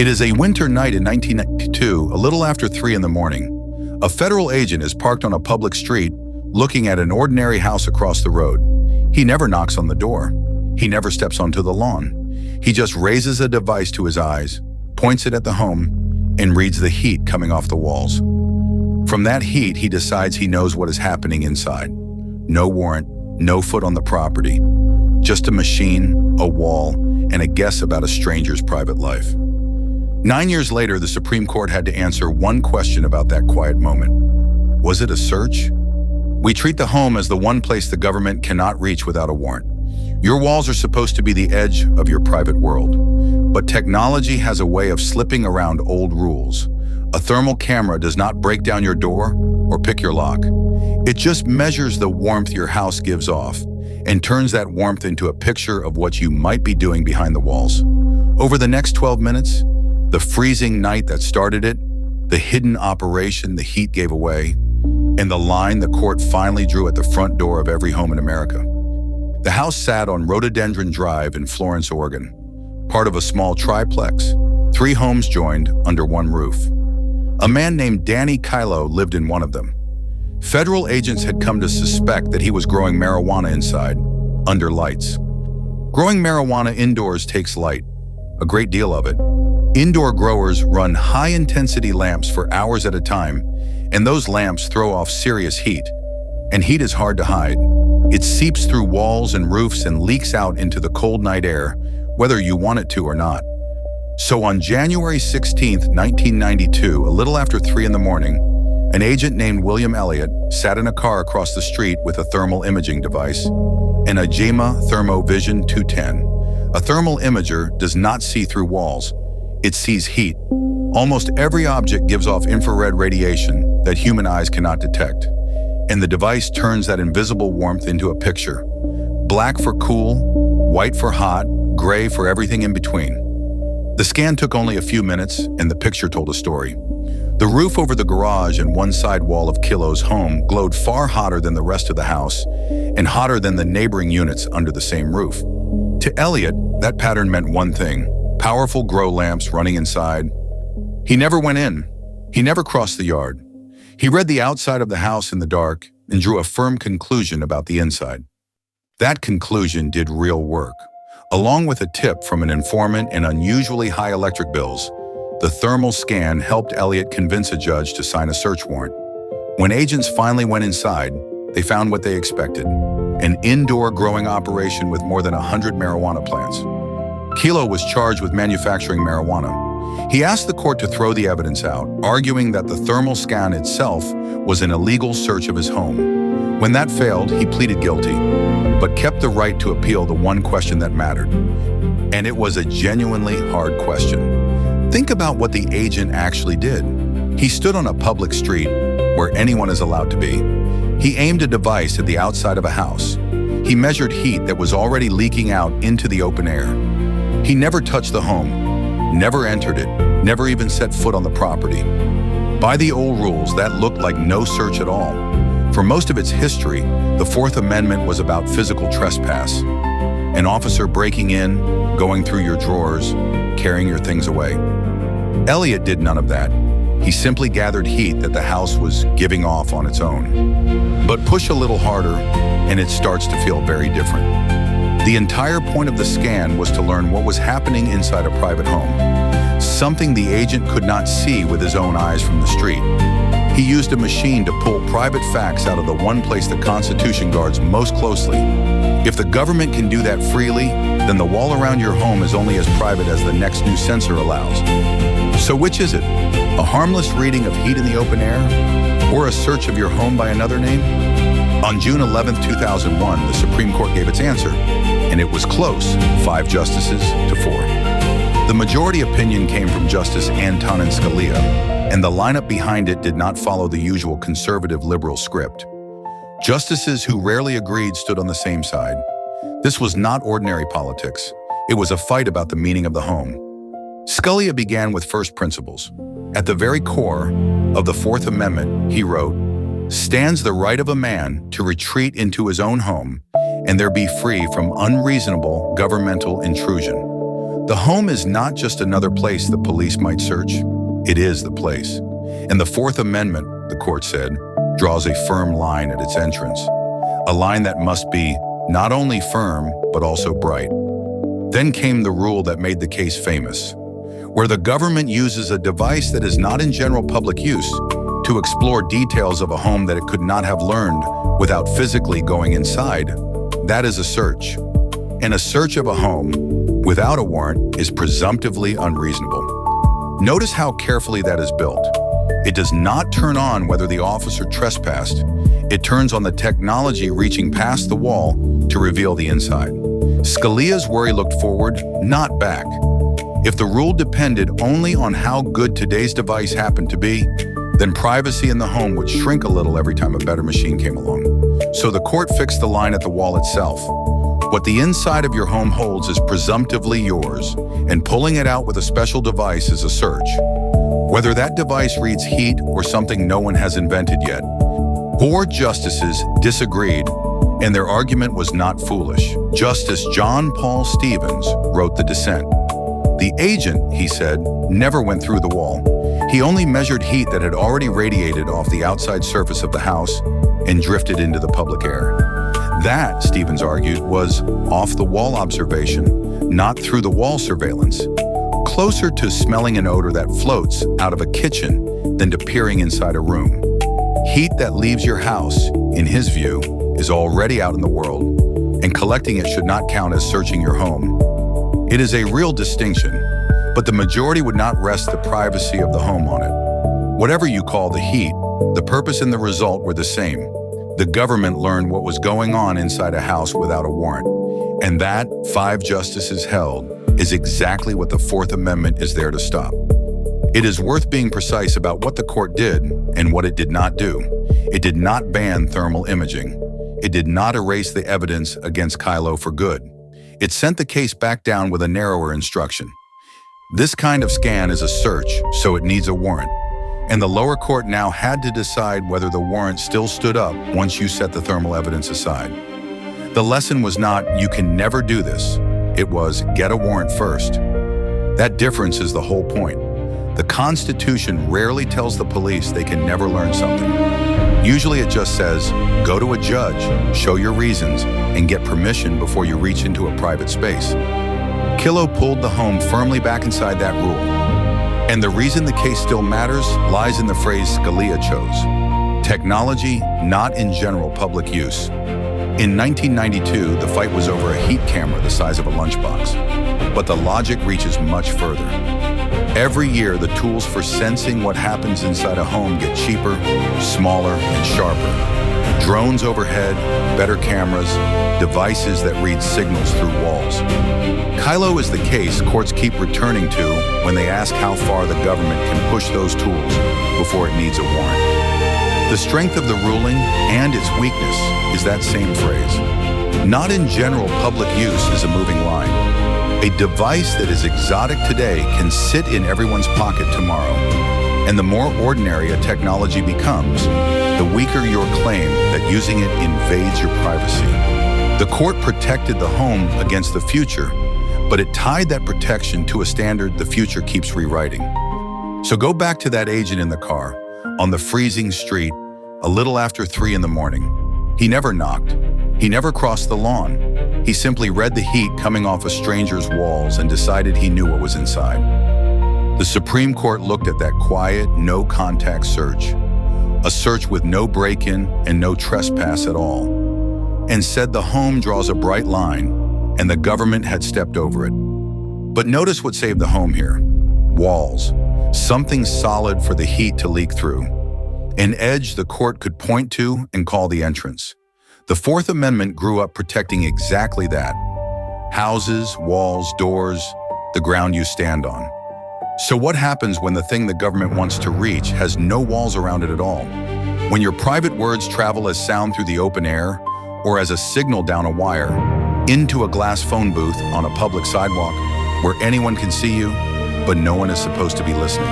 It is a winter night in 1992, a little after 3 in the morning. A federal agent is parked on a public street, looking at an ordinary house across the road. He never knocks on the door. He never steps onto the lawn. He just raises a device to his eyes, points it at the home, and reads the heat coming off the walls. From that heat, he decides he knows what is happening inside. No warrant, no foot on the property. Just a machine, a wall, and a guess about a stranger's private life. 9 years later, the Supreme Court had to answer one question about that quiet moment. Was it a search? We treat the home as the one place the government cannot reach without a warrant. Your walls are supposed to be the edge of your private world. But technology has a way of slipping around old rules. A thermal camera does not break down your door or pick your lock. It just measures the warmth your house gives off and turns that warmth into a picture of what you might be doing behind the walls. Over the next 12 minutes, the freezing night that started it, the hidden operation the heat gave away, and the line the court finally drew at the front door of every home in America. The house sat on Rhododendron Drive in Florence, Oregon, part of a small triplex, 3 homes joined under one roof. A man named Kyllo lived in one of them. Federal agents had come to suspect that he was growing marijuana inside, under lights. Growing marijuana indoors takes light, a great deal of it. Indoor growers run high-intensity lamps for hours at a time, and those lamps throw off serious heat. And heat is hard to hide. It seeps through walls and roofs and leaks out into the cold night air, whether you want it to or not. So on January 16, 1992, a little after 3 in the morning, an agent named William Elliott sat in a car across the street with a thermal imaging device, an Ajima Thermovision 210. A thermal imager does not see through walls. It sees heat. Almost every object gives off infrared radiation that human eyes cannot detect, and the device turns that invisible warmth into a picture. Black for cool, white for hot, gray for everything in between. The scan took only a few minutes, and the picture told a story. The roof over the garage and one side wall of Kyllo's home glowed far hotter than the rest of the house, and hotter than the neighboring units under the same roof. To Elliott, that pattern meant one thing: powerful grow lamps running inside. He never went in. He never crossed the yard. He read the outside of the house in the dark and drew a firm conclusion about the inside. That conclusion did real work. Along with a tip from an informant and unusually high electric bills, the thermal scan helped Elliott convince a judge to sign a search warrant. When agents finally went inside, they found what they expected: an indoor growing operation with more than 100 marijuana plants. Kyllo was charged with manufacturing marijuana. He asked the court to throw the evidence out, arguing that the thermal scan itself was an illegal search of his home. When that failed, he pleaded guilty, but kept the right to appeal the one question that mattered. And it was a genuinely hard question. Think about what the agent actually did. He stood on a public street, where anyone is allowed to be. He aimed a device at the outside of a house. He measured heat that was already leaking out into the open air. He never touched the home, never entered it, never even set foot on the property. By the old rules, that looked like no search at all. For most of its history, the Fourth Amendment was about physical trespass. An officer breaking in, going through your drawers, carrying your things away. Elliott did none of that. He simply gathered heat that the house was giving off on its own. But push a little harder, and it starts to feel very different. The entire point of the scan was to learn what was happening inside a private home, something the agent could not see with his own eyes from the street. He used a machine to pull private facts out of the one place the Constitution guards most closely. If the government can do that freely, then the wall around your home is only as private as the next new censor allows. So which is it? A harmless reading of heat in the open air, or a search of your home by another name? On June 11, 2001, the Supreme Court gave its answer, and it was close, 5 justices to 4. The majority opinion came from Justice Antonin Scalia, and the lineup behind it did not follow the usual conservative liberal script. Justices who rarely agreed stood on the same side. This was not ordinary politics. It was a fight about the meaning of the home. Scalia began with first principles. At the very core of the Fourth Amendment, he wrote, "Stands the right of a man to retreat into his own home and there be free from unreasonable governmental intrusion. The home is not just another place the police might search. It is the place. And the Fourth Amendment, the court said, draws a firm line at its entrance. A line that must be not only firm, but also bright. Then came the rule that made the case famous, where the government uses a device that is not in general public use to explore details of a home that it could not have learned without physically going inside. That is a search. And a search of a home without a warrant is presumptively unreasonable. Notice how carefully that is built. It does not turn on whether the officer trespassed. It turns on the technology reaching past the wall to reveal the inside. Scalia's worry looked forward, not back. If the rule depended only on how good today's device happened to be, then privacy in the home would shrink a little every time a better machine came along. So the court fixed the line at the wall itself. What the inside of your home holds is presumptively yours, and pulling it out with a special device is a search. Whether that device reads heat or something no one has invented yet. 4 justices disagreed, and their argument was not foolish. Justice John Paul Stevens wrote the dissent. The agent, he said, never went through the wall. He only measured heat that had already radiated off the outside surface of the house and drifted into the public air. That, Stevens argued, was off-the-wall observation, not through-the-wall surveillance, closer to smelling an odor that floats out of a kitchen than to peering inside a room. Heat that leaves your house, in his view, is already out in the world, and collecting it should not count as searching your home. It is a real distinction, but the majority would not rest the privacy of the home on it. Whatever you call the heat, the purpose and the result were the same. The government learned what was going on inside a house without a warrant. And that, 5 justices held, is exactly what the Fourth Amendment is there to stop. It is worth being precise about what the court did and what it did not do. It did not ban thermal imaging. It did not erase the evidence against Kyllo for good. It sent the case back down with a narrower instruction. This kind of scan is a search, so it needs a warrant. And the lower court now had to decide whether the warrant still stood up once you set the thermal evidence aside. The lesson was not, you can never do this. It was, get a warrant first. That difference is the whole point. The Constitution rarely tells the police they can never learn something. Usually it just says, go to a judge, show your reasons, and get permission before you reach into a private space. Kyllo pulled the home firmly back inside that rule. And the reason the case still matters lies in the phrase Scalia chose. Technology, not in general public use. In 1992, the fight was over a heat camera the size of a lunchbox. But the logic reaches much further. Every year, the tools for sensing what happens inside a home get cheaper, smaller, and sharper. Drones overhead, better cameras, devices that read signals through walls. Kyllo is the case courts keep returning to when they ask how far the government can push those tools before it needs a warrant. The strength of the ruling and its weakness is that same phrase. Not in general public use is a moving line. A device that is exotic today can sit in everyone's pocket tomorrow. And the more ordinary a technology becomes, the weaker your claim that using it invades your privacy. The court protected the home against the future, but it tied that protection to a standard the future keeps rewriting. So go back to that agent in the car, on the freezing street, a little after 3 in the morning. He never knocked. He never crossed the lawn. He simply read the heat coming off a stranger's walls and decided he knew what was inside. The Supreme Court looked at that quiet, no-contact search, a search with no break-in and no trespass at all, and said the home draws a bright line and the government had stepped over it. But notice what saved the home here. Walls, something solid for the heat to leak through. An edge the court could point to and call the entrance. The Fourth Amendment grew up protecting exactly that. Houses, walls, doors, the ground you stand on. So what happens when the thing the government wants to reach has no walls around it at all? When your private words travel as sound through the open air, or as a signal down a wire, into a glass phone booth on a public sidewalk where anyone can see you, but no one is supposed to be listening.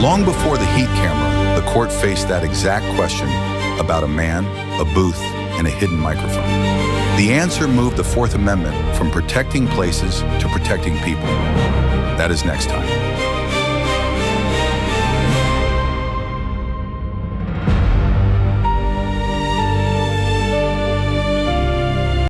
Long before the heat camera, the court faced that exact question about a man, a booth, and a hidden microphone. The answer moved the Fourth Amendment from protecting places to protecting people. That is next time.